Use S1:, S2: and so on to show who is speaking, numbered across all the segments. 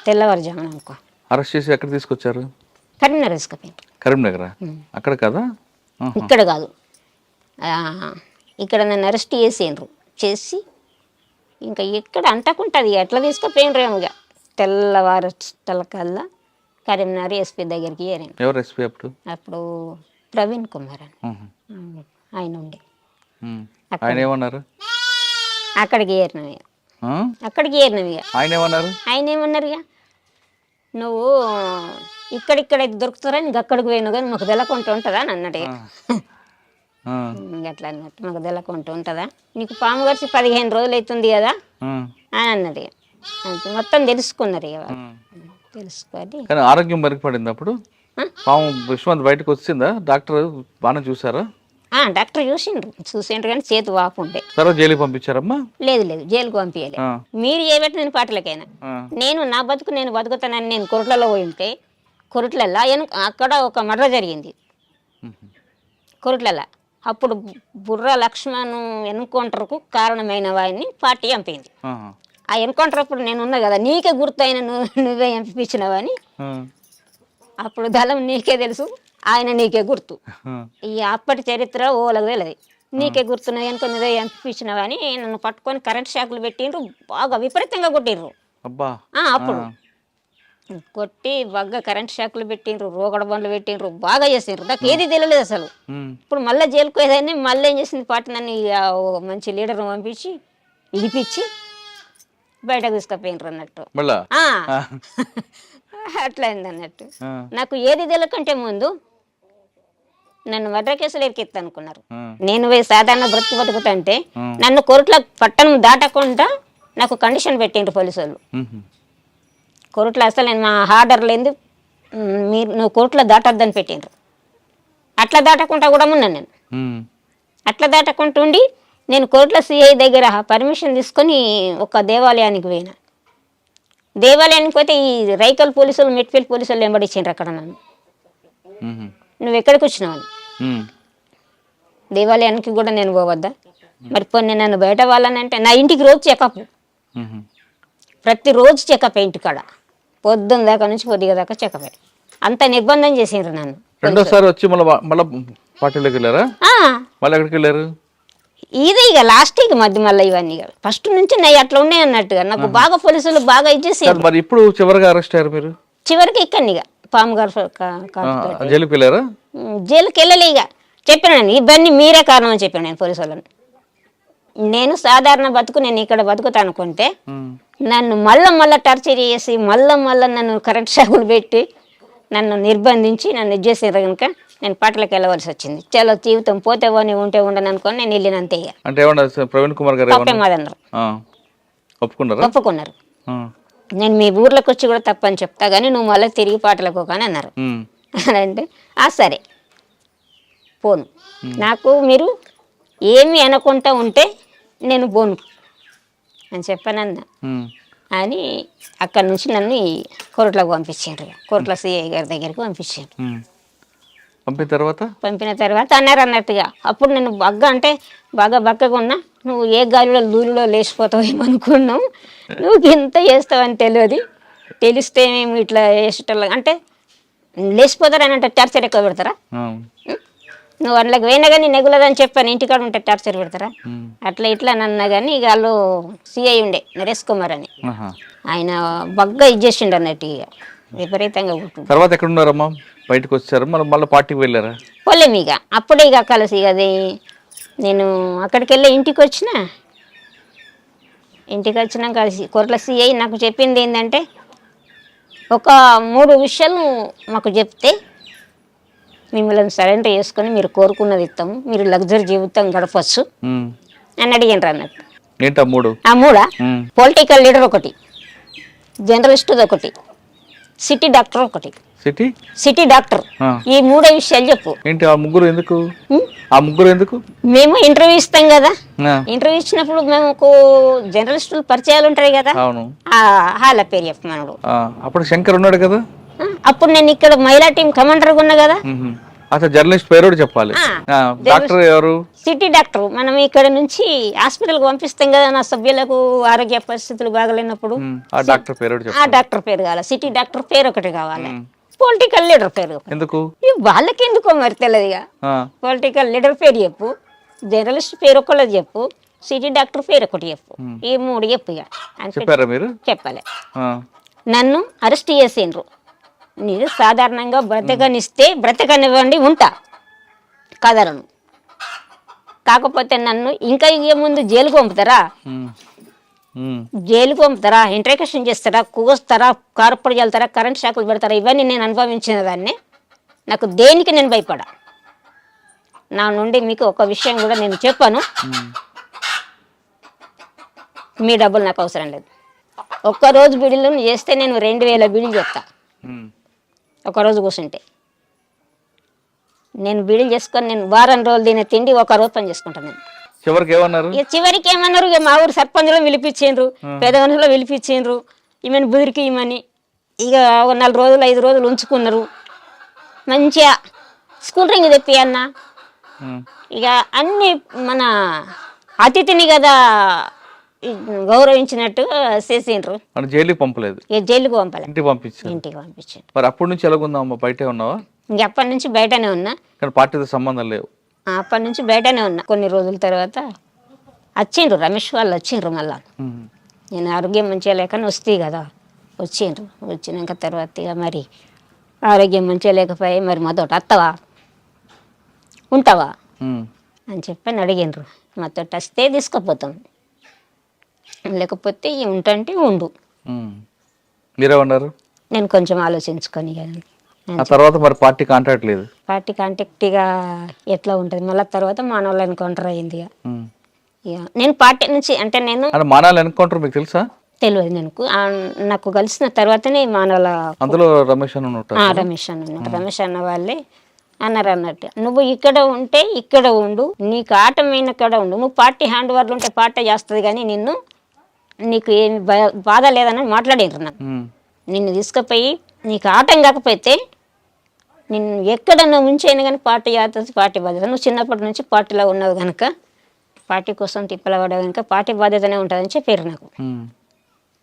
S1: తెల్లవారుజామున అనుకో.
S2: అరెస్ట్ చేసి ఎక్కడ తీసుకొచ్చారు?
S1: కరీంనగర్ తీసుకుపోయింది.
S2: కరీంనగర్ అక్కడ కదా?
S1: ఇక్కడ కాదు, ఇక్కడ నన్ను అరెస్ట్ చేసి ఇంకా ఎక్కడ అంటకుంటుంది ఎట్లా తీసుకుపోయినరేమో. ఇక తెల్లవారు కల్లా కరీంనగర్ ఎస్పీ దగ్గరికి చేరాను.
S2: ఎవరు ఎస్పీ అప్పుడు?
S1: అప్పుడు ప్రవీణ్ కుమార్ అని ఆయన ఉండే.
S2: ఆయన ఏమన్నారు?
S1: అక్కడికి చేరినవి ఇక ఆయన ఏమన్నారు, ఇక నువ్వు ఇక్కడిక్కడైతే దొరుకుతారా నీకు అక్కడికి పోయినావు కానీ మాకు తెలకుంటూ ఉంటుందా అని అన్నాడు. అట్లా అన్నట్టు మాకు తెలకుంటూ ఉంటుందా, నీకు పాము గడిచి 15 రోజులు అవుతుంది కదా అని అన్నది. మొత్తం తెలుసుకున్నారు ఇక వాళ్ళు. తెలుసుకొని
S2: ఆరోగ్యం మెరుగుపడింది. అప్పుడు పాము విశ్వంత్ బయటకు వచ్చిందా? డాక్టర్ బాగా చూసారా?
S1: డాక్టర్ చూసిండ్రు కానీ చేతి వాపు ఉండే.
S2: తర్వాత జైలుకి పంపించారమ్మా?
S1: లేదు జైలుకు పంపించాలి. మీరు చేయబట్టి నేను పాటలకైనా నేను నా బతుకు నేను బతుకుతానని నేను కొరట్లలో పోయి ఉంటే, కొరట్లలో అక్కడ ఒక మర్ర జరిగింది కొరట్లలో. అప్పుడు బుర్ర లక్ష్మణ్ ఎన్కౌంటర్కు కారణమైన వాడిని పార్టీ చంపింది. ఆ ఎన్కౌంటర్ అప్పుడు నేను ఉన్నా కదా, నీకే గుర్తయిన నువ్వే చంపించినవని. అప్పుడు దళం నీకే తెలుసు, ఆయన నీకే గుర్తు. ఈ అప్పటి చరిత్ర ఓలకు తెలియదు. నీకే గుర్తున్నది కనుక నువ్వే చంపించినవని నన్ను పట్టుకొని కరెంట్ షాకులు పెట్టిండ్రు, బాగా విపరీతంగా కొట్టిండ్రు. అప్పుడు కొట్టి బాగా కరెంట్ షాకులు పెట్టిండ్రు, రోగడ బండ్లు పెట్టిండ్రు, బాగా చేసిండ్రు. నాకు ఏది తెలియలేదు అసలు. ఇప్పుడు మళ్ళీ జైలుకు పోయేదాన్ని మళ్ళీ ఏం చేసింది పార్టీ నన్ను మంచి లీడర్ని పంపించి ఇడిపించి బయటకు తీసుకుపోయినరు అన్నట్టు. అట్లా అయింది అన్నట్టు. నాకు ఏది తెలియకంటే ముందు నన్ను మర్డర్ కేసులు ఎరికెత్తా అనుకున్నారు. నేను పోయి సాధారణ బతుకుతుంటే నన్ను కోర్టులో పట్టణం దాటకుండా నాకు కండిషన్ పెట్టిండ్రు పోలీసు వాళ్ళు. కోర్టులో అసలు నేను మా ఆర్డర్ లేదు, నువ్వు కోర్టులో దాటొద్దని పెట్టిండ్రు. అట్లా దాటకుండా కూడా ఉన్నాను నేను. అట్లా దాటకుండా ఉండి నేను కోర్టులో సిఐ దగ్గర పర్మిషన్ తీసుకొని ఒక దేవాలయానికి పోయినా. దేవాలయానికి పోతే ఈ రైకల్ పోలీసులు మెట్పల్లి పోలీసులు వెంబడించిండ్రు అక్కడ నన్ను. నువ్వు ఎక్కడికి వచ్చినావు? దేవాలయానికి కూడా నేను పోవద్దా? మరి కొన్ని నన్ను బయట వాళ్ళనంటే నా ఇంటికి రోజు చెకప్, ప్రతిరోజు చెకప్ ఇంటికాడ పొద్దున్న దాకా నుంచి కొద్దిగా దాకా చెకప్. అంత నిర్బంధం చేసిండ్రు నన్ను.
S2: రెండోసారి వచ్చి మళ్ళీ పార్టీలోకి వెళ్ళారా? మళ్ళీ ఎక్కడికి వెళ్ళారు?
S1: ఇది ఇక లాస్ట్ ఇక మళ్ళీ ఇవన్నీ ఫస్ట్ నుంచి నా అట్లా ఉన్నాయి అన్నట్టుగా నాకు బాగా పోలీసులు బాగా ఇచ్చేసారు.
S2: మరి ఇప్పుడు చివరిగా అరెస్ట్ అయ్యారు మీరు?
S1: చివరికి ఇక్కడ ఇక పాము గారు
S2: జైలుకి వెళ్ళారా?
S1: జైలుకి వెళ్ళలే. ఇక చెప్పాను ఇవన్నీ మీరే కారణం అని చెప్పాను నేను పోలీసు వాళ్ళని. నేను సాధారణ బతుకు నేను ఇక్కడ బతుకుతా అనుకుంటే నన్ను మళ్ళా టార్చర్ చేసి మళ్ళా నన్ను కరెంట్ షాకులు పెట్టి నన్ను నిర్బంధించి నన్ను ఇచ్చేసారు కనుక నేను పాటలకు వెళ్ళవలసి వచ్చింది. చాలా జీవితం పోతే పోనీ ఉంటే ఉండను అనుకోని నేను వెళ్ళినంతే.
S2: అంటే ప్రవీణ్ కుమార్ గారు
S1: ఒప్పుకున్నారు. నేను మీ ఊర్లోకి వచ్చి కూడా తప్పని చెప్తా కానీ నువ్వు మళ్ళీ తిరిగి పాటలకు కానీ అన్నారు. అంటే సరే పోను, నాకు మీరు ఏమి అనకుండా ఉంటే నేను పోను అని చెప్పానన్నా అని అక్కడి నుంచి నన్ను కోర్టులోకి పంపించారు. కోర్టులో సిఐ గారి దగ్గరికి పంపించారు. పంపిన తర్వాత అన్నారు అన్నట్టుగా. అప్పుడు నేను బాగా బక్కగా ఉన్నా. నువ్వు ఏ గాలిలో దూరిలో లేచిపోతావు ఏమనుకున్నావు, నువ్వు ఇంత చేస్తావని తెలిస్తే మేము ఇట్లా వేసేటోళ్ళ అంటే లేచిపోతారని అంటే టార్చర్ ఎక్కువ పెడతారా? నువ్వు అందులోకి పోయినా కానీ నెగులదని చెప్పాను, ఇంటికాడ ఉంటే టార్చర్ పెడతారా? అట్లా ఇట్లా అన్నా కానీ ఇక వాళ్ళు సిఐ ఉండే నరేష్ కుమార్ అని ఆయన బాగా ఇచ్చేసిండు అన్నట్టు. ఇక విపరీతంగా ఉంటుంది.
S2: తర్వాత ఎక్కడ ఉన్నారమ్మా? బయటకు వచ్చారు మళ్ళీ పార్టీకి వెళ్ళారా?
S1: పోలేము ఇక అప్పుడే ఇక కలిసి అది నేను అక్కడికి వెళ్ళి ఇంటికి వచ్చినాక కోర్టుల సిఐ నాకు చెప్పింది ఏంటంటే ఒక 3 విషయాలు మాకు చెప్తే మిమ్మల్ని సరెండర్ చేసుకొని మీరు కోరుకున్నది ఇస్తాము, మీరు లగ్జరీ జీవితం గడపచ్చు అని అడిగినారు అన్నట్టు. ఆ 3 పొలిటికల్ లీడర్ ఒకటి, జర్నలిస్ట్ ఒకటి, సిటీ డాక్టర్ ఒకటి. City doctor. ఈ 3 విషయాలు చెప్పు.
S2: ఏంటి ఆ ముగ్గురు ఎందుకు? మేము
S1: ఇంటర్వ్యూ ఇస్తాం కదా, ఇంటర్వ్యూ ఇచ్చినప్పుడు మేము జర్నలిస్టులు పరిచయాలు ఉంటాయి కదా, వాళ్ళ పేరు చెప్పమన్నాడు.
S2: అప్పుడు శంకర్ ఉన్నాడు కదా,
S1: అప్పుడు నేను ఇక్కడ మహిళా టీం కమాండర్ ఉన్నా కదా,
S2: అసలు జర్నలిస్ట్ పేరు కూడా చెప్పాలి. డాక్టర్ ఎవరు?
S1: City doctor. మనం ఇక్కడ నుంచి హాస్పిటల్కి పంపిస్తాం కదా నా సభ్యులకు ఆరోగ్య పరిస్థితులు బాగలేనప్పుడు.
S2: ఆ డాక్టర్ పేరు కూడా
S1: ఆ
S2: చెప్పాలి.
S1: డాక్టర్ పేరు కావాలి, సిటీ డాక్టర్ పేరు ఒకటి కావాలి, పొలిటికల్ లీడర్ పేరు.
S2: ఎందుకు?
S1: వాళ్ళకి ఎందుకో మరి తెలియదుగా. పొలిటికల్ లీడర్ పేరు చెప్పు, జర్నలిస్ట్ పేరు ఒకళ్ళది చెప్పు, సిటీ డాక్టర్ పేరు ఒకటి చెప్పు, ఈ 3 చెప్పు. ఇక
S2: చెప్పారా మీరు?
S1: చెప్పాలి. నన్ను అరెస్ట్ చేసిండ్రు. నేను సాధారణంగా బ్రతకనిస్తే బ్రతకనివ్వండి, ఉంటా, కదలను. కాకపోతే నన్ను ఇంకా ముందు జైలుకు పంపుతారా, జైలుకు పంపుతారా, ఇంట్రాక్షన్ చేస్తారా, కూస్తారా, కార్పొరేట్ వెళ్తారా, కరెంట్ షాకులు పెడతారా, ఇవన్నీ నేను అనుభవించిన దాన్ని. నాకు దేనికి నేను భయపడా. నా నుండి మీకు ఒక విషయం కూడా నేను చెప్పాను, మీ డబ్బులు నాకు అవసరం లేదు. ఒక్కరోజు బిడిలు చేస్తే నేను 2000 బిడిలు చెప్తా. ఒకరోజు కూర్చుంటే నేను బిడిలు చేసుకొని నేను వారం రోజులు తినే తిండి ఒక రోజు పని చేసుకుంటాను నేను.
S2: చివరికి ఏమన్నారు?
S1: చివరికి ఏమన్నారు, ఇక మా ఊరు సర్పంచ్లో పిలిపించిండ్రు, పెద్ద మనుషులో పిలిపించిండ్రు, ఈమెను బుదిరికి ఇమ్మని. ఇక 4 రోజులు 5 రోజులు ఉంచుకున్నారు. మంచిగా స్కూల్ రింగ్ తెప్పి అన్న, ఇక అన్ని మన అతిథిని కదా గౌరవించినట్టు చేసిండ్రు.
S2: జైలుకి పంపలేదు?
S1: జైలుకి పంపలేదు,
S2: ఇంటికి పంపించారు.
S1: ఇంటికి పంపించారు.
S2: మరి అప్పటి నుంచి ఎలాగుందమ్మా? బయటే ఉన్నావా?
S1: ఇంకెప్పటి నుంచి బయటనే ఉన్నా,
S2: కానీ పార్టీతో సంబంధం లేవు.
S1: అప్పటి నుంచి బయటనే ఉన్నా. కొన్ని రోజుల తర్వాత వచ్చిండ్రు, రమేష్ వాళ్ళు వచ్చిండ్రు. మళ్ళా నేను ఆరోగ్యం మంచిగా లేకని వస్తే కదా వచ్చిండ్రు. వచ్చినాక తర్వాత ఇక మరి ఆరోగ్యం మంచిగా లేకపోయి మరి మాతో వస్తావా, ఉంటావా అని చెప్పని అడిగిండ్రు. మాతో వస్తే తీసుకుపోతాం, లేకపోతే ఉంటంటే ఉండు.
S2: మీరేమన్నారు?
S1: నేను కొంచెం ఆలోచించుకొని కానీ
S2: ఆ తర్వాత మరి పార్టీ కాంటాక్ట్ లేదు.
S1: పార్టీ కాంటాక్ట్ ఇక ఎట్లా ఉంటుంది మళ్ళీ తర్వాత మానవులు ఎన్కౌంటర్ అయింది. ఇక నేను పార్టీ నుంచి అంటే నేను
S2: మానవులు ఎన్కౌంటర్ మీకు తెలుసా?
S1: తెలియదు. నాకు కలిసిన తర్వాతనే మానవుల
S2: అందులో రమేష్ అన్న ఉన్నాడు.
S1: రమేష్ అన్న వాళ్ళే అన్నారు అన్నట్టు, నువ్వు ఇక్కడ ఉంటే ఇక్కడ ఉండు, నీకు ఆటమైన కాడ ఉండు, నువ్వు పార్టీ హ్యాండ్ ఓవర్లు ఉంటే పార్టీ చేస్తుంది కానీ నీకు ఏమి బాధ లేదని మాట్లాడారు. నాకు నిన్ను తీసుకుపోయి నీకు ఆటం కాకపోతే నిన్ను ఎక్కడ నువ్వు ఉంచైనా కానీ పార్టీ చేస్తుంది, పార్టీ బాధ్యత. నువ్వు చిన్నప్పటి నుంచి పార్టీలో ఉన్నావు కనుక, పార్టీ కోసం తిప్పలబడ్డావు కనుక పార్టీ బాధ్యతనే ఉంటుందని చెప్పారు నాకు.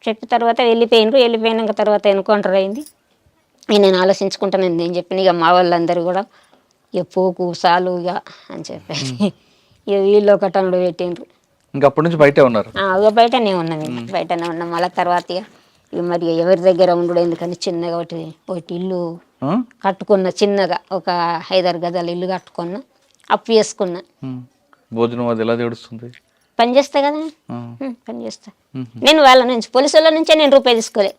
S1: చెప్పిన తర్వాత వెళ్ళిపోయినాక తర్వాత ఎన్కౌంటర్ అయింది. నేను ఆలోచించుకుంటాను నేను చెప్పిన. ఇక మా వాళ్ళందరూ కూడా ఇక పోకు సాలు ఇక అని చెప్పి ఇక వీళ్ళు ఒక టన్నుడు పెట్టిండ్రు.
S2: ఇంకా అప్పటి నుంచి బయటే ఉన్నారు?
S1: ఇక బయటనే ఉన్నాం. మళ్ళీ తర్వాత ఇక మరి ఎవరి దగ్గర ఉండడు ఎందుకని చిన్నగా ఒకటి ఇల్లు కట్టుకున్న, చిన్నగా ఒక 5-6 గజాల ఇల్లు కట్టుకున్నా, అప్పు చేసుకున్నా.
S2: భోజనం అది ఎలా తెడుస్తుంది?
S1: పని చేస్తా కదా, పని చేస్తా. నేను వాళ్ళ నుంచి పోలీసు వాళ్ళ నుంచే నేను రూపాయి తీసుకోలే.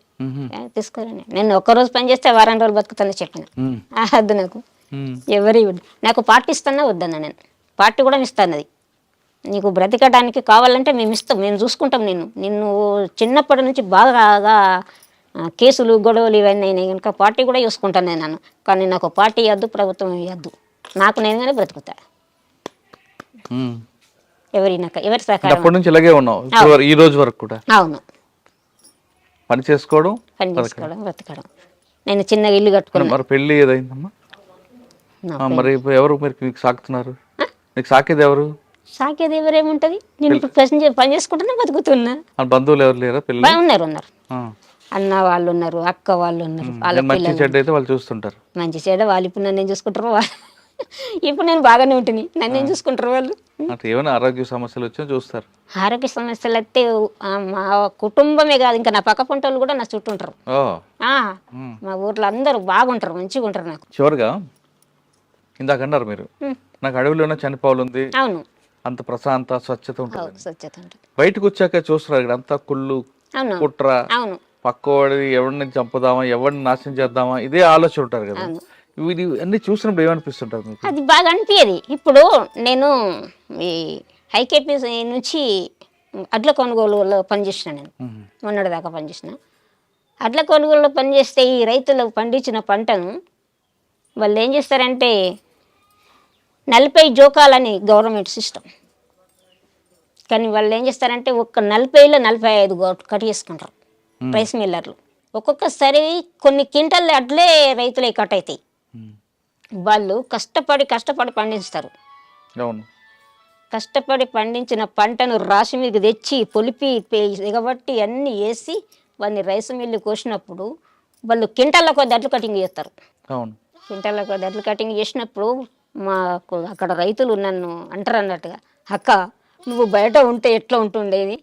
S1: నేను ఒక్కరోజు పని చేస్తే వారం రోజులు బతుకుతానని చెప్పిన. వద్దు నాకు ఎవరి నాకు పార్టీ ఇస్తానా వద్దన్నా. నేను పార్టీ కూడా ఇస్తాను, అది నీకు బ్రతికడానికి కావాలంటే మేము ఇస్తాం, మేము చూసుకుంటాం. నిన్ను చిన్నప్పటి నుంచి బాగా కేసులు గొడవలు ఇవన్నీ అయినాయి కనుక పార్టీ కూడా చూసుకుంటాను నేను. కానీ నాకు పార్టీ ఇవ్వద్దు, ప్రభుత్వం ఇవ్వద్దు, నాకు నేనుగానే బ్రతుకుతా. ఎవరి సహకారం.
S2: అప్పటి నుంచి ఇలాగే ఉన్నావు ఈ రోజు వరకు కూడా?
S1: అవును,
S2: పని చేసుకోవడం
S1: బ్రతకడం. నేను చిన్నగా ఇల్లు కట్టుకున్నాను.
S2: మరి పెళ్లి ఏదైందమ్మా? మరి ఎవరు మీకు సాకుతున్నారు? మీకు సాకేది ఎవరు?
S1: సాకేది ఎవరేముంటది, నేను పని చేసుకుంటున్నా, బతుకుతున్నా.
S2: బంధువులు ఎవరు లేరా? పిల్లలు
S1: ఉన్నారు. అన్న వాళ్ళు ఉన్నారు, అక్క వాళ్ళు ఉన్నారు.
S2: మంచి చెడ్డ అయితే వాళ్ళు చూస్తుంటారు.
S1: మంచి చెడ్డ వాళ్ళు ఇప్పుడు నన్ను ఏం చూసుకుంటారు. ఇప్పుడు నేను బాగానే ఉంటుంది, నన్ను ఏం చూసుకుంటారు వాళ్ళు.
S2: ఏమైనా ఆరోగ్య సమస్యలు వచ్చా చూస్తారు?
S1: ఆరోగ్య సమస్యలు అయితే మా కుటుంబమే కాదు, ఇంకా నా పక్క పంట వాళ్ళు కూడా నా చుట్టూ ఉంటారు. మా ఊర్లో అందరూ బాగుంటారు, మంచిగా ఉంటారు. నాకు
S2: చివరిగా ఇందాక అన్నారు మీరు, నాకు అడవిలోనే చనిపోవాలి ఉంది.
S1: అవును,
S2: అంత ప్రశాంత స్వచ్ఛత ఉంటుంది.
S1: స్వచ్ఛత ఉంటుంది.
S2: బయటకు వచ్చాక చూస్తున్నారు ఇక్కడ అంతా కుళ్ళు, కుట్ర, పక్కవాడి ఎవరిని చంపుదామా, ఎవరిని నాశనం చేద్దామా, ఇదే ఆలోచన ఉంటారు కదా. ఇది అన్ని చూసినప్పుడు ఏమనిపిస్తుంటారు మీకు?
S1: అది బాగా అనిపించేది. ఇప్పుడు నేను ఈ ఐకేపీ నుంచి అడ్ల కొనుగోలులో పనిచేసిన. నేను మొన్నటి దాకా పనిచేసిన. అడ్ల కొనుగోలులో పనిచేస్తే ఈ రైతులు పండించిన పంటను వాళ్ళు ఏం చేస్తారంటే 40 జోకాలని గవర్నమెంట్ సిస్టమ్, కానీ వాళ్ళు ఏం చేస్తారంటే ఒక్క 40లో 45 కట్ చేసుకుంటారు రైస్ మిల్లర్లు. ఒక్కొక్కసారి కొన్ని క్వింటాల్ అడ్లే రైతులే కట్ అవుతాయి. వాళ్ళు కష్టపడి పండిస్తారు.
S2: అవును.
S1: కష్టపడి పండించిన పంటను రాశి మీదకి తెచ్చి పొలిపి ఎగబట్టి అన్నీ వేసి వాళ్ళని రైస్ మిల్లు కోసినప్పుడు వాళ్ళు కింటాల కొద్ది అడ్లు కటింగ్ చేస్తారు.
S2: అవును.
S1: కింటాల కొద్ది అడ్లు కటింగ్ చేసినప్పుడు మాకు అక్కడ రైతులు నన్ను అంటారు అన్నట్టుగా, అక్క నువ్వు బయట ఉంటే ఎట్లా ఉంటుండేది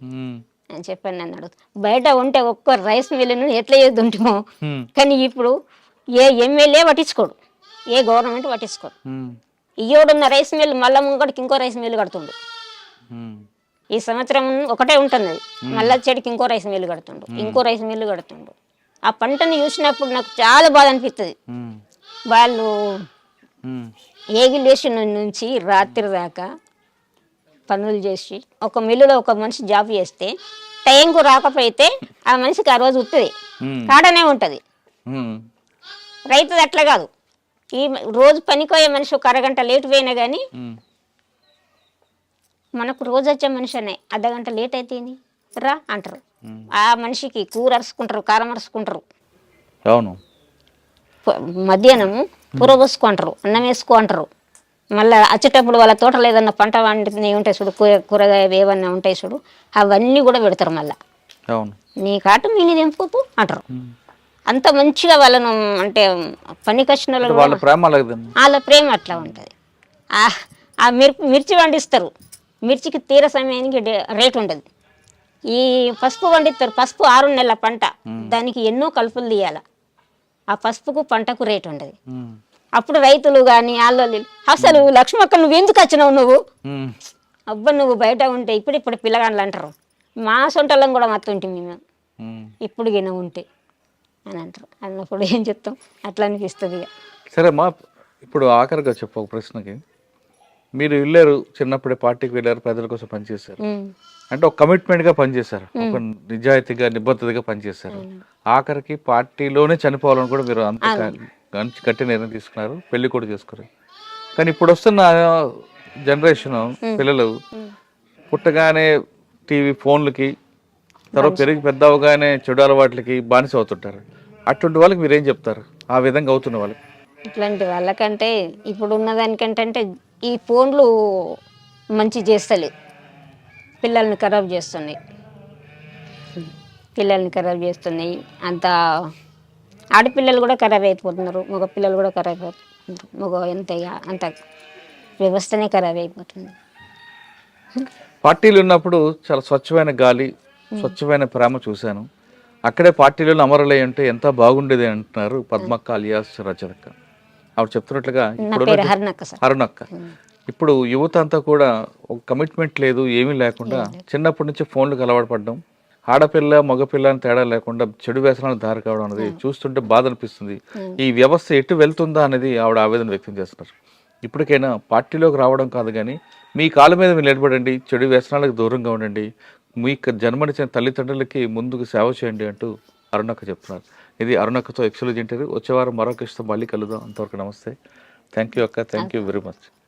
S1: అని చెప్పాను. నన్ను అడుగుతా, బయట ఉంటే ఒక్క రైస్ మిల్లును ఎట్లా చేద్దుంటామో, కానీ ఇప్పుడు ఏ ఎమ్మెల్యే పట్టించుకోడు, ఏ గవర్నమెంట్ పట్టించుకోడు. ఇయ్యోడున్న రైస్ మిల్లు మళ్ళా ముంగడికి ఇంకో రైస్ మిల్లు కడుతుండు. ఈ సంవత్సరం ఒకటే ఉంటుంది, మళ్ళా చెడికి ఇంకో రైస్ మిల్లు కడుతుండు, ఇంకో రైస్ మిల్లు కడుతుండు. ఆ పంటను చూసినప్పుడు నాకు చాలా బాధ అనిపిస్తుంది. వాళ్ళు ఏగిలేసి నుంచి రాత్రి దాకా పనులు చేసి ఒక మిల్లులో ఒక మనిషి జాబ్ చేస్తే టైంకు రాకపోతే ఆ మనిషికి ఆ రోజు ఉత్తది కాడనే ఉంటుంది. రైతుది అట్లా కాదు, ఈ రోజు పనికోయే మనిషి ఒక అరగంట లేట్ పోయినా కానీ మనకు రోజు వచ్చే మనిషి అనే అర్ధగంట లేట్ అయితే రా అంటారు. ఆ మనిషికి కూర అరుచుకుంటారు, కారం అరుచుకుంటారు.
S2: అవును.
S1: మధ్యాహ్నము కూర పోసుకుంటారు, అన్నం వేసుకుంటారు. మళ్ళీ వచ్చేటప్పుడు వాళ్ళ తోటలో ఏదన్నా పంట వండినవి ఉంటాయి చూడు, కూరగాయ ఏమన్నా ఉంటాయి చూడు, అవన్నీ కూడా పెడతారు. మళ్ళీ నీ కాటు మీని తెంపుతూ అంటారు. అంత మంచిగా వాళ్ళను అంటే పని కష్టాలు వాళ్ళ ప్రేమ అట్లా ఉంటుంది. ఆ మిర్చి పండిస్తారు, మిర్చికి తీర సమయానికి రేటు ఉండదు. ఈ పసుపు పండిస్తారు, పసుపు 6 నెలల పంట, దానికి ఎన్నో కలుపులు తీయాలి. ఆ పసుపుకు పంటకు రేటు ఉండదు. అప్పుడు రైతులు కానీ వాళ్ళు అసలు లక్ష్మక్క నువ్వు ఎందుకు వచ్చినావు, నువ్వు అబ్బా నువ్వు బయట ఉంటే ఇప్పుడు పిల్లగాళ్ళు అంటారు, మా సొంటలం కూడా మత్తుంటే మేము ఇప్పుడు గిన ఉంటే అని అంటారు. అన్నప్పుడు ఏం చెప్తాం, అట్లా అనిపిస్తుంది. ఇక
S2: సరేమ్మా, ఇప్పుడు ఆఖరిగా చెప్పు ఒక ప్రశ్నకి. మీరు వెళ్ళారు, చిన్నప్పుడే పార్టీకి వెళ్ళారు, ప్రజల కోసం పనిచేశారు, అంటే ఒక కమిట్మెంట్గా పనిచేశారు, ఒక నిజాయితీగా నిబద్ధతగా పనిచేశారు. ఆఖరికి పార్టీలోనే చనిపోవాలని కూడా మీరు అంత గట్టి నిర్ణయం తీసుకున్నారు, పెళ్లి కూడా చేసుకున్నారు. కానీ ఇప్పుడు వస్తున్న జనరేషన్ పిల్లలు పుట్టగానే టీవీ ఫోన్లకి, తర్వాత పెరిగి పెద్ద అవగానే చెడు అలవాట్లకి బానిస అవుతుంటారు. అటువంటి వాళ్ళకి మీరేం చెప్తారు, ఆ విధంగా అవుతున్న వాళ్ళకి?
S1: ఇట్లాంటి వాళ్ళకంటే ఇప్పుడు ఉన్నదానికంటే ఈ ఫోన్లు మంచి చేస్తలే, పిల్లల్ని ఖరాబ్ చేస్తున్నాయి. అంత ఆడపిల్లలు కూడా ఖరాబ్ అయిపోతున్నారు, మగ పిల్లలు కూడా ఖరాబ్ అయిపోతున్నారు. మగ అంత వ్యవస్థనే ఖరాబ్ అయిపోతుంది.
S2: పార్టీలు ఉన్నప్పుడు చాలా స్వచ్ఛమైన గాలి, స్వచ్ఛమైన ప్రేమ చూశాను. అక్కడే పార్టీలలో అమరులై ఉంటే ఎంత బాగుండేది అంటున్నారు పద్మక్క అలియాస్ రచనక్క. ఆవిడ చెప్తున్నట్లుగా హరుణక్క. ఇప్పుడు యువత అంతా కూడా ఒక కమిట్మెంట్ లేదు, ఏమీ లేకుండా చిన్నప్పటి నుంచి ఫోన్లకు అలవాటు పడడం, ఆడపిల్ల మగపిల్ల అని తేడా లేకుండా చెడు వ్యసనాలకు దారి కావడం అనేది చూస్తుంటే బాధ అనిపిస్తుంది. ఈ వ్యవస్థ ఎటు వెళ్తుందా అనేది ఆవిడ ఆవేదన వ్యక్తం చేస్తున్నారు. ఇప్పటికైనా పార్టీలోకి రావడం కాదు కానీ మీ కాళ్ళ మీద మీరు నిలబడండి, చెడు వ్యసనాలకు దూరంగా ఉండండి, మీకు జన్మనిచ్చిన తల్లిదండ్రులకి ముందుకు సేవ చేయండి అంటూ అరుణక్క చెప్తున్నారు. ఇది అరుణక్కతో ఎక్స్క్లూజివ్ ఇంటర్వ్యూ. వచ్చే వారం మరొక ఇష్టం మళ్ళీ కలుద్దాం. అంతవరకు నమస్తే. థ్యాంక్ యూ అక్క, థ్యాంక్ యూ వెరీ మచ్.